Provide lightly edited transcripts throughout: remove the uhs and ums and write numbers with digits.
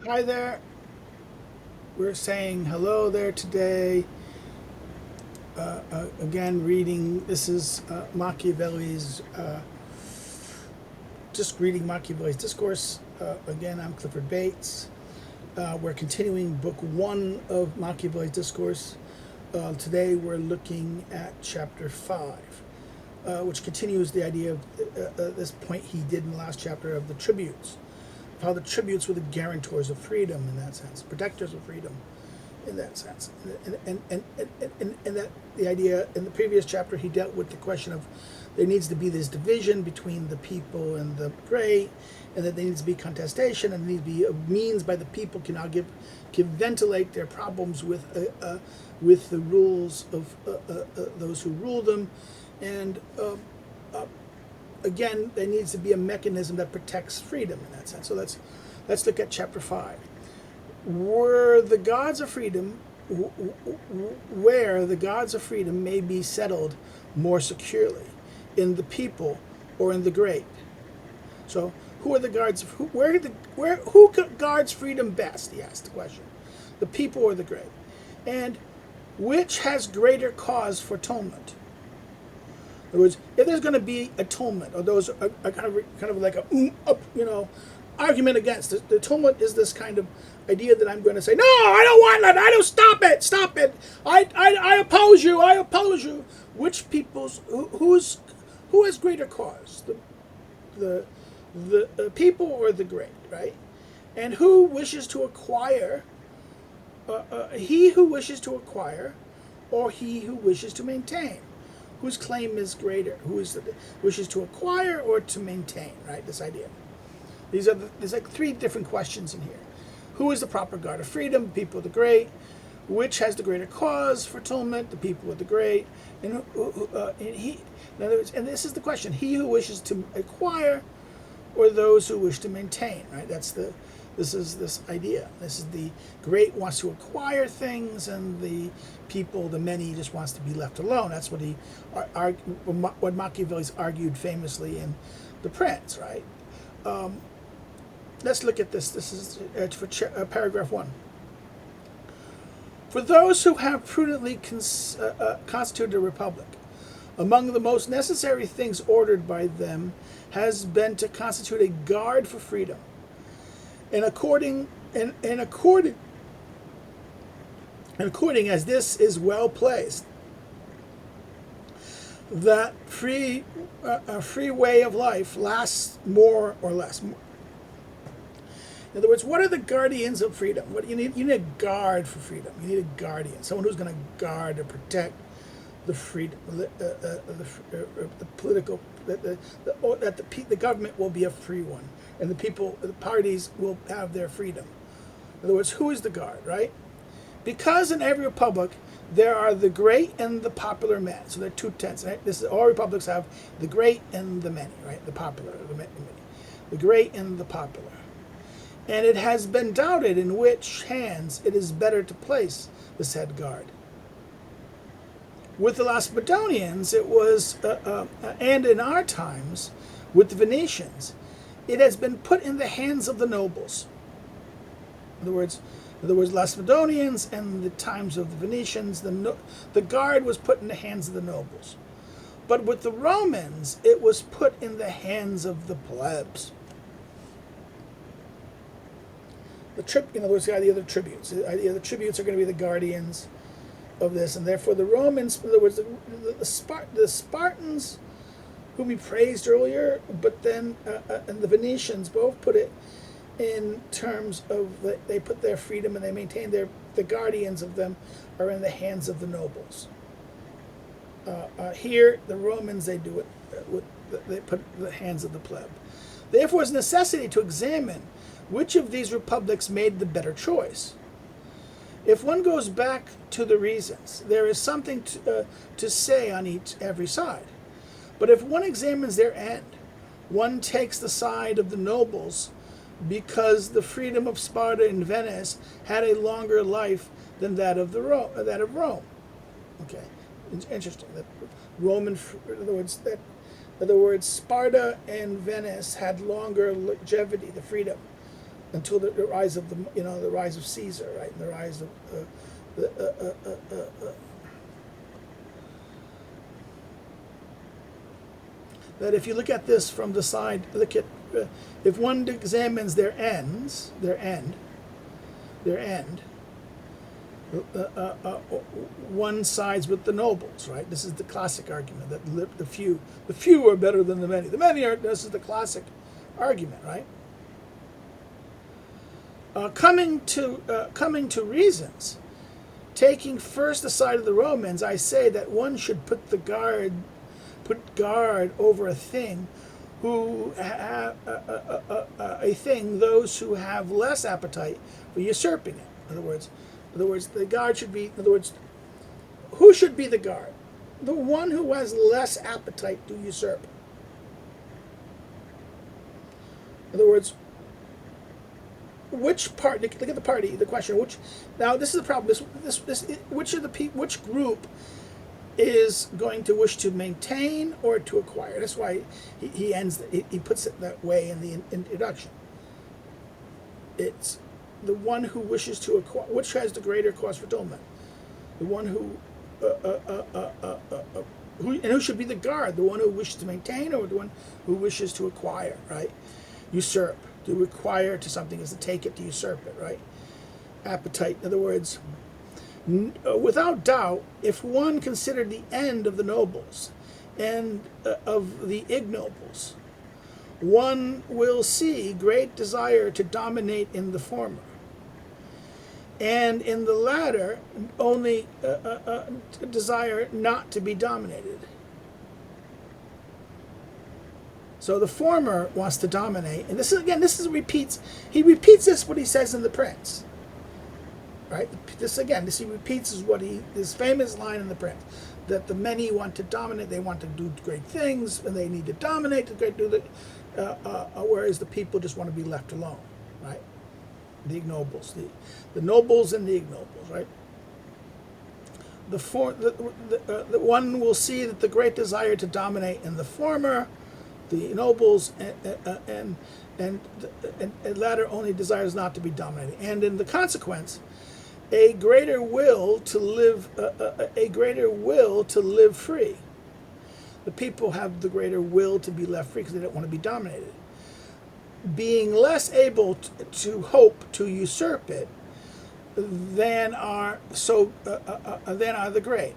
Hi there. We're saying hello there today. Again, reading. This is Machiavelli's. Just reading Machiavelli's Discourse. Again, I'm Clifford Bates. We're continuing Book One of Machiavelli's Discourse. Today, we're looking at Chapter Five, which continues the idea of this point he did in the last chapter of the tributes. How the tributes were the guarantors of freedom in that sense, protectors of freedom in that sense. And that the idea in the previous chapter he dealt with the question of there needs to be this division between the people and the great, and that there needs to be contestation, and there needs to be a means by the people can now can ventilate their problems with the rules of those who rule them, and again, there needs to be a mechanism that protects freedom in that sense. So let's look at chapter 5. Where the gods of freedom may be settled more securely, in the people or in the great. So who are the guards of who guards freedom best? He asked the question. The people or the great? And which has greater cause for atonement? In other words, if there's going to be atonement, or those are kind of like a argument against it, the atonement is this kind of idea that I'm going to say, no, I don't want that. I don't stop it. I oppose you. Which people's who has greater cause, the people or the great, right? And who wishes to acquire? He who wishes to acquire, or he who wishes to maintain? Whose claim is greater? Wishes to acquire or to maintain? Right, this idea. There's like three different questions in here. Who is the proper guard of freedom? People of the great. Which has the greater cause for atonement? The people of the great. And in other words, and this is the question: he who wishes to acquire, or those who wish to maintain? Right. This is this idea. This is the great wants to acquire things, and the people, the many, just wants to be left alone. That's what what Machiavelli's argued famously in The Prince, right? Let's look at this. This is for paragraph 1. For those who have prudently constituted a republic, among the most necessary things ordered by them has been to constitute a guard for freedom, and according as this is well placed, that a free way of life lasts more or less. In other words, what are the guardians of freedom? What you need a guard for freedom. You need a guardian, someone who's going to guard or protect the freedom, the political, that the government will be a free one, and the people, the parties will have their freedom. In other words, who is the guard, right? Because in every republic there are the great and the popular men. So there are two tenses. Right? All republics have the great and the many, right? The popular, the many. The great and the popular. And it has been doubted in which hands it is better to place the said guard. With the Macedonians, it was, and in our times, with the Venetians, it has been put in the hands of the nobles. In other words, Macedonians and the times of the Venetians, the guard was put in the hands of the nobles. But with the Romans, it was put in the hands of the plebs. In other words, the idea of the tributes. The idea of the tributes are going to be the guardians of this, and therefore the Romans, in other words, the Spartans, whom we praised earlier, but then and the Venetians both put it in terms of they put their freedom and they maintain the guardians of them are in the hands of the nobles. Here, the Romans, they do it they put it in the hands of the pleb. Therefore, it's a necessity to examine which of these republics made the better choice. If one goes back to the reasons, there is something to say on every side. But if one examines their end, one takes the side of the nobles, because the freedom of Sparta and Venice had a longer life than that of Rome. Okay, interesting. In other words, Sparta and Venice had longer longevity, the freedom until the rise of the rise of Caesar, right, and the rise of that if you look at this from the side, if one examines their end, one sides with the nobles, right? This is the classic argument that the few are better than the many. The many are. This is the classic argument, right? Coming to reasons, taking first the side of the Romans, I say that one should put guard over a thing those who have less appetite for usurping it. In other words, the guard should be. In other words, who should be the guard? The one who has less appetite to usurp. In other words, which part? Look at the party. The question. Which now this is the problem. Which group is going to wish to maintain or to acquire? That's why he puts it that way in the introduction. It's the one who wishes to acquire, which has the greater cause for atonement. The one who should be the guard? The one who wishes to maintain, or the one who wishes to acquire? Right, usurp. To acquire to something is to take it, to usurp it. Right, appetite. In other words, without doubt, if one considered the end of the nobles and of the ignobles, one will see great desire to dominate in the former, and in the latter only desire not to be dominated. So the former wants to dominate, and he repeats this what he says in The Prince. Right? He repeats this famous line in The Prince, that the many want to dominate, they want to do great things, and they need to dominate whereas the people just want to be left alone, right? The ignobles, the nobles and the ignobles, right? The one will see that the great desire to dominate in the former, the nobles, and latter only desires not to be dominated, and in the consequence, a greater will to live free. The people have the greater will to be left free because they don't want to be dominated. Being less able to hope to usurp it than are the great.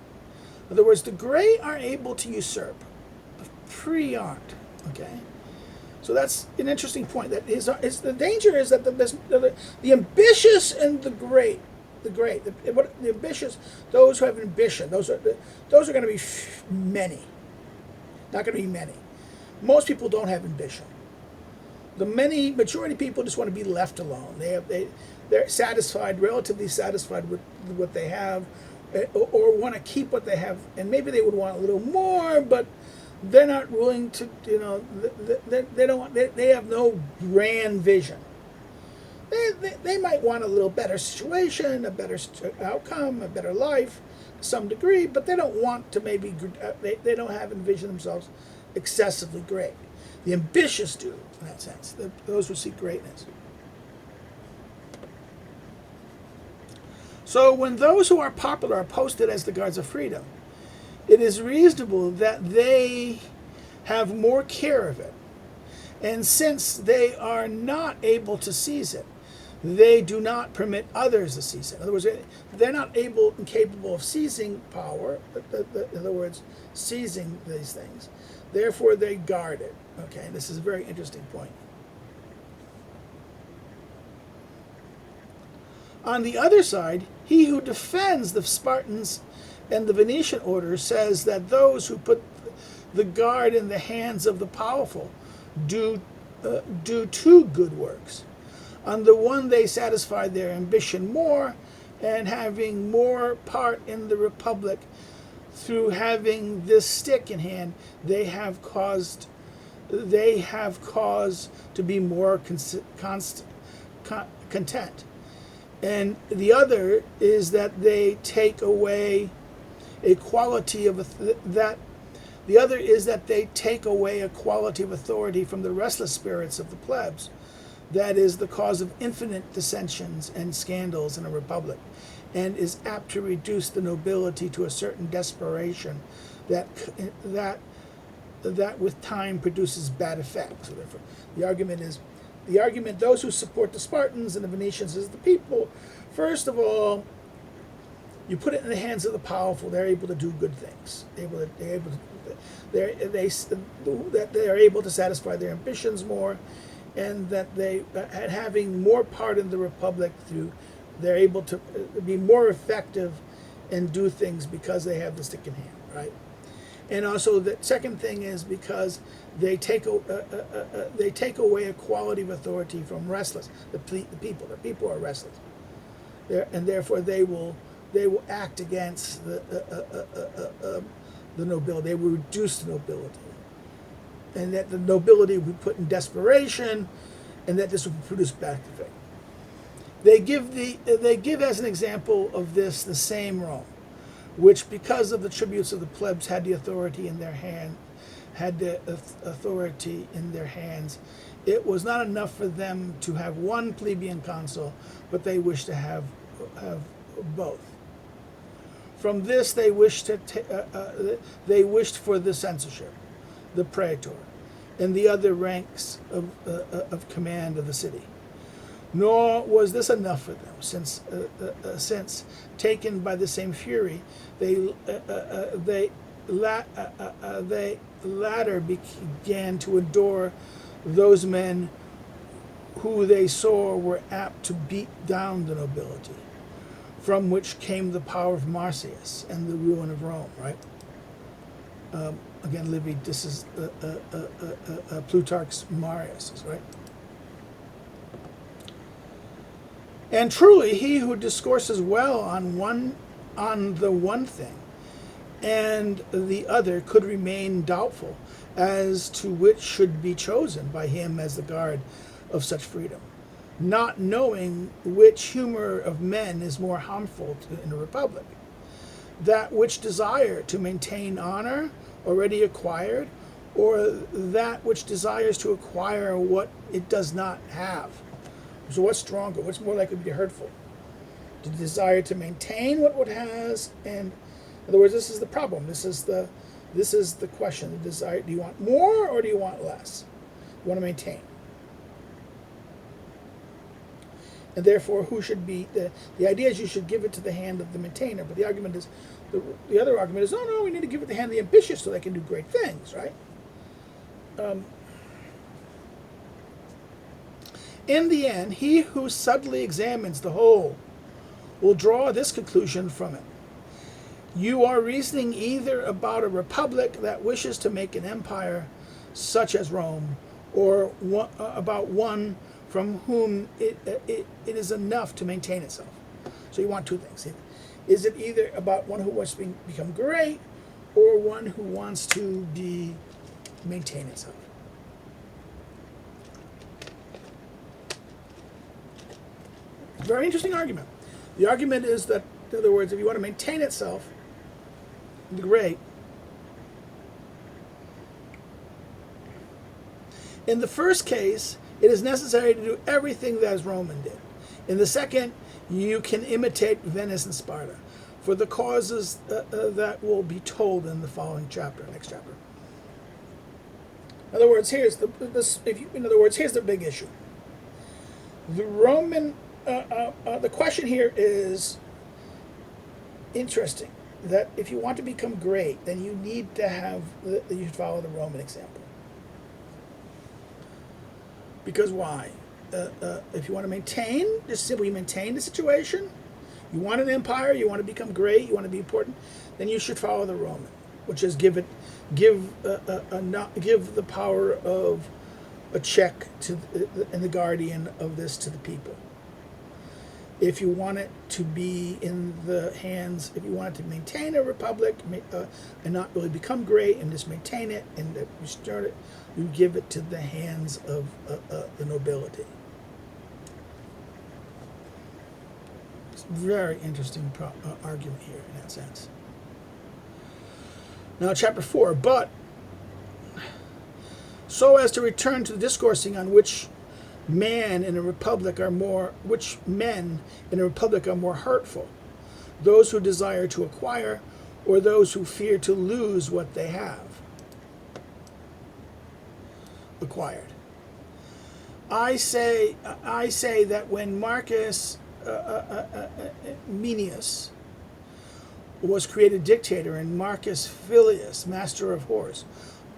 In other words, the great are able to usurp, the free aren't. Okay, so that's an interesting point. That is the danger is that the ambitious and the great. The ambitious, those who have ambition, those are going to be many. Not going to be many. Most people don't have ambition. The majority of people just want to be left alone. They're satisfied, relatively satisfied with what they have, or want to keep what they have, and maybe they would want a little more, but they're not willing to. They have no grand vision. They might want a little better situation, a better outcome, a better life, to some degree, but they don't want to they don't have envisioned themselves excessively great. The ambitious do, in that sense, those who seek greatness. So when those who are popular are posted as the guards of freedom, it is reasonable that they have more care of it. And since they are not able to seize it, they do not permit others to seize it. In other words, they're not able and capable of seizing power, in other words, seizing these things. Therefore, they guard it. Okay, this is a very interesting point. On the other side, he who defends the Spartans and the Venetian order says that those who put the guard in the hands of the powerful do two good works. On the one, they satisfy their ambition more, and having more part in the republic, through having this stick in hand, they have cause to be more content. And the other is that they take away a quality of authority from the restless spirits of the plebs, that is the cause of infinite dissensions and scandals in a republic, and is apt to reduce the nobility to a certain desperation that with time produces bad effects. So therefore, the argument those who support the Spartans and the Venetians is the people. First of all, you put it in the hands of the powerful; they're able to do good things. They're able to satisfy their ambitions more, and that having more part in the republic they're able to be more effective and do things because they have the stick in hand, right? And also the second thing is because they take away a quality of authority from restless the people. The people are restless, and therefore they will act against the nobility. They will reduce the nobility, and that the nobility will be put in desperation, and that this will produce bad effect. They give as an example of this the same Rome, which, because of the tributes of the plebs, had the authority in their hands. It was not enough for them to have one plebeian consul, but they wished to have both. From this, they wished for the censorship, the praetor, and the other ranks of command of the city. Nor was this enough for them, since taken by the same fury, they latter began to adore those men who they saw were apt to beat down the nobility, from which came the power of Marsyas and the ruin of Rome. Right? Again, Livy. This is Plutarch's Marius, right? And truly, he who discourses well on the one thing and the other could remain doubtful as to which should be chosen by him as the guard of such freedom, not knowing which humor of men is more harmful in a republic, that which desire to maintain honor already acquired, or that which desires to acquire what it does not have. So what's stronger? What's more likely to be hurtful? The desire to maintain what one has, and in other words, this is the problem. This is the question. The desire: do you want more or do you want less? You want to maintain, and therefore, who should be the idea is you should give it to the hand of the maintainer. But the argument is the other argument is no, we need to give it to the hand of the ambitious so they can do great things, right? In the end, he who subtly examines the whole will draw this conclusion from it. You are reasoning either about a republic that wishes to make an empire such as Rome, or about one from whom it is enough to maintain itself. So you want two things. Is it either about one who wants to become great, or one who wants to maintain itself? Very interesting argument. The argument is that, in other words, if you want to maintain itself, great. In the first case, it is necessary to do everything that as Roman did. In the second, you can imitate Venice and Sparta, for the causes that will be told in the following chapter, next chapter. In other words, here's the big issue. The Roman. The question here is interesting. That if you want to become great, then you need to you should follow the Roman example. Because why? If you want to maintain, just simply maintain the situation, you want an empire, you want to become great, you want to be important, then you should follow the Roman, which is give the power of a check and the guardian of this to the people. If you want it to be in the hands, if you want it to maintain a republic and not really become great and just maintain it and you start it, you give it to the hands of the nobility. It's a very interesting argument here in that sense. Now, chapter 4, but so as to return to the discoursing on which men in a republic are more hurtful? Those who desire to acquire, or those who fear to lose what they have acquired? I say that when Marcus Menius was created dictator and Marcus Filius master of horse,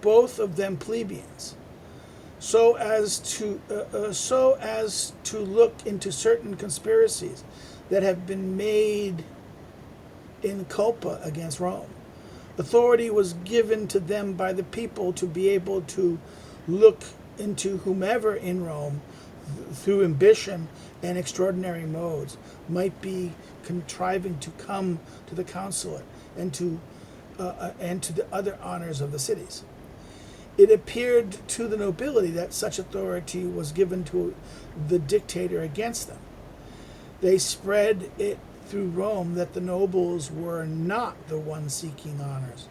both of them plebeians, so as to look into certain conspiracies that have been made in culpa against Rome. Authority was given to them by the people to be able to look into whomever in Rome, through ambition and extraordinary modes, might be contriving to come to the consulate and to the other honors of the cities. It appeared to the nobility that such authority was given to the dictator against them. They spread it through Rome that the nobles were not the ones seeking honors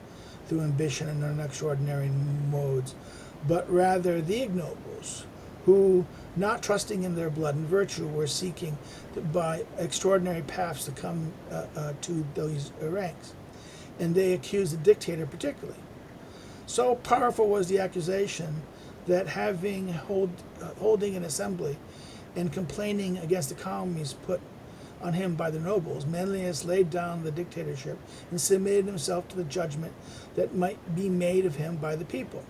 through ambition and extraordinary modes, but rather the ignobles, who, not trusting in their blood and virtue, were seeking by extraordinary paths to come to those ranks. And they accused the dictator particularly. So powerful was the accusation that, holding an assembly and complaining against the calumnies put on him by the nobles, Manlius laid down the dictatorship and submitted himself to the judgment that might be made of him by the people.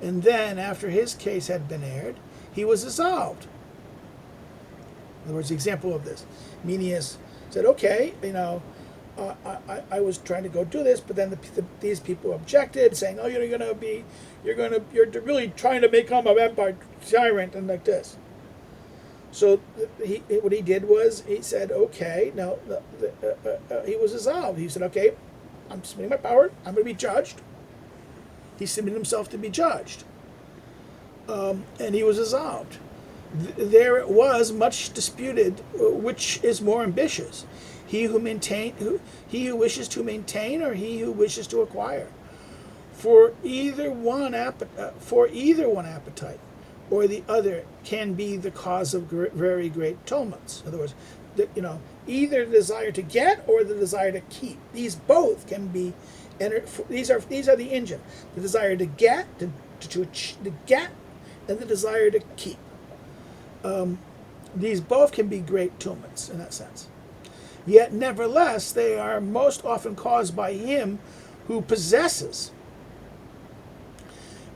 And then, after his case had been aired, he was dissolved. In other words, the example of this, Menius said, "Okay, I was trying to go do this, but then these people objected, saying, 'Oh, you're really trying to become an empire tyrant and like this.'" So what he did was he said, "Okay, now he was dissolved." He said, "Okay, I'm submitting my power. I'm going to be judged." He submitted himself to be judged, and he was dissolved. There it was, much disputed, which is more ambitious, he who wishes to maintain, or he who wishes to acquire. For either one appetite or the other can be the cause of very great tumults. In other words, either the desire to get or the desire to keep. These both can be. These are the engine: the desire to get, to get, and the desire to keep. These both can be great tumults in that sense. Yet, nevertheless, they are most often caused by him who possesses,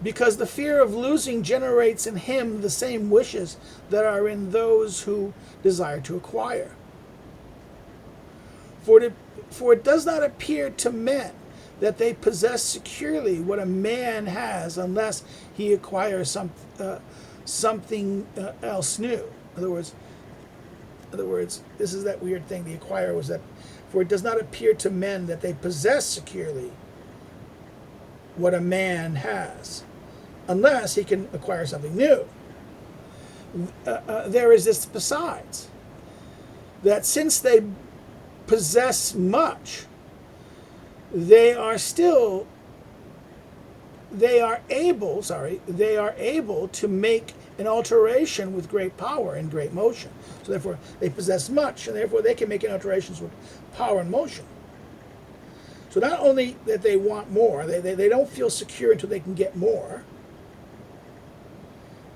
because the fear of losing generates in him the same wishes that are in those who desire to acquire. For it does not appear to men that they possess securely what a man has unless he acquires something else new. In other words, this is that weird thing. The acquire was that, for it does not appear to men that they possess securely what a man has, unless he can acquire something new. There is this besides, that since they possess much, they are able to make an alteration with great power and great motion. So therefore, they possess much, and therefore they can make alterations with power and motion. So not only that they want more, they don't feel secure until they can get more.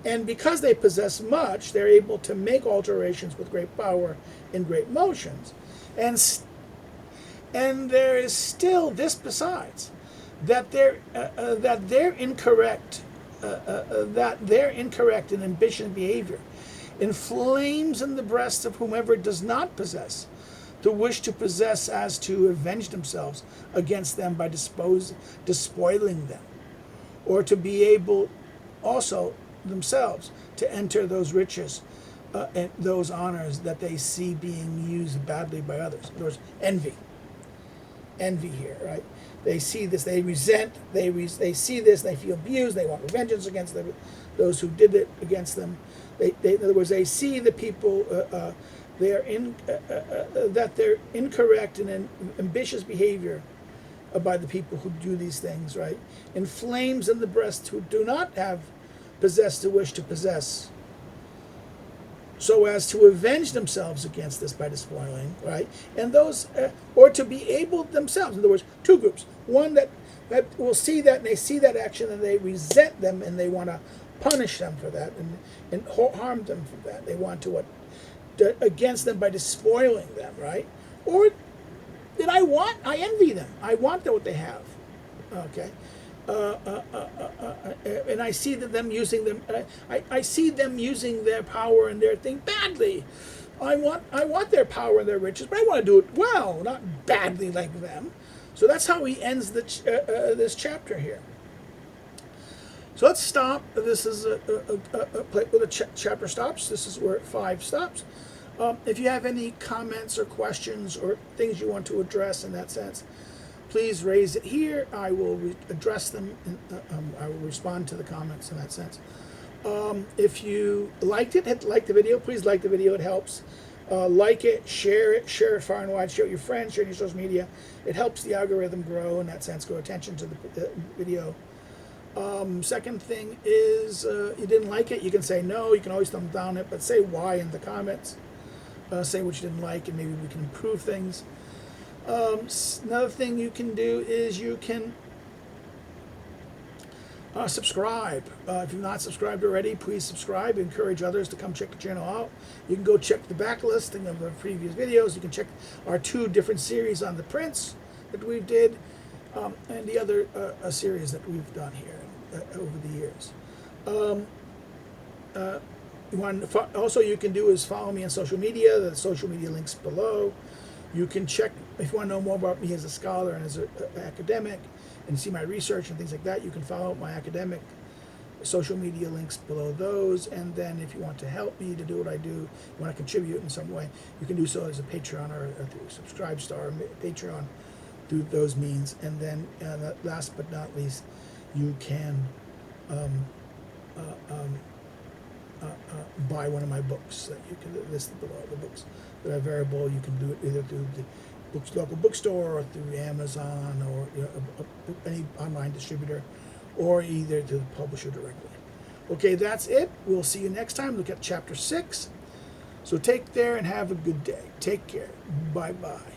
And because they possess much, they're able to make alterations with great power and great motions. And there is still this besides, that they're incorrect and ambitious behavior inflames in the breast of whomever does not possess the wish to possess, as to avenge themselves against them by despoiling them, or to be able also themselves to enter those riches and those honors that they see being used badly by others. In other words, envy here, right? They see this, they resent, they see this, they feel abused, they want vengeance against those who did it against them. In other words, they see the people that they're incorrect and ambitious behavior by the people who do these things, right? Inflames in the breast who do not have possessed the wish to possess, so as to avenge themselves against this by despoiling, right? And those, or to be able themselves, in other words, two groups. One that will see that, and they see that action, and they resent them, and they want to punish them for that, and harm them for that. They want to against them by despoiling them, right? Or that I envy them. I want what they have, okay? And I see that them using them. I see them using their power and their thing badly. I want their power and their riches, but I want to do it well, not badly like them. So that's how he ends this chapter here. So let's stop. This is a where the chapter stops. This is where 5 stops. If you have any comments or questions or things you want to address in that sense, please raise it here. I will address them. I will respond to the comments in that sense. If you liked it, like the video. Please like the video. It helps. Like it, share it far and wide. Share it with your friends. Share it on your social media. It helps the algorithm grow in that sense. Grow attention to the video. Second thing is, you didn't like it, you can say no. You can always thumb down it, but say why in the comments. Say what you didn't like, and maybe we can improve things. Another thing you can do is you can subscribe. If you've not subscribed already, please subscribe. Encourage others to come check the channel out. You can go check the back listing of the previous videos. You can check our 2 different series on the prints that we did, and the other series that we've done here over the years. Also, you can do is follow me on social media. The social media links below. You can check, if you want to know more about me as a scholar and as an academic, and see my research and things like that, you can follow my academic social media links below those. And then if you want to help me to do what I do, you want to contribute in some way, you can do so as a Patreon or through Subscribe Star, Patreon, through those means. And then last but not least, you can buy one of my books that you can list below. The books that are available, you can do it either through the local bookstore or through Amazon or any online distributor, or either to the publisher directly. Okay, that's it. We'll see you next time. Look at chapter 6. So take care and have a good day. Take care. Bye-bye.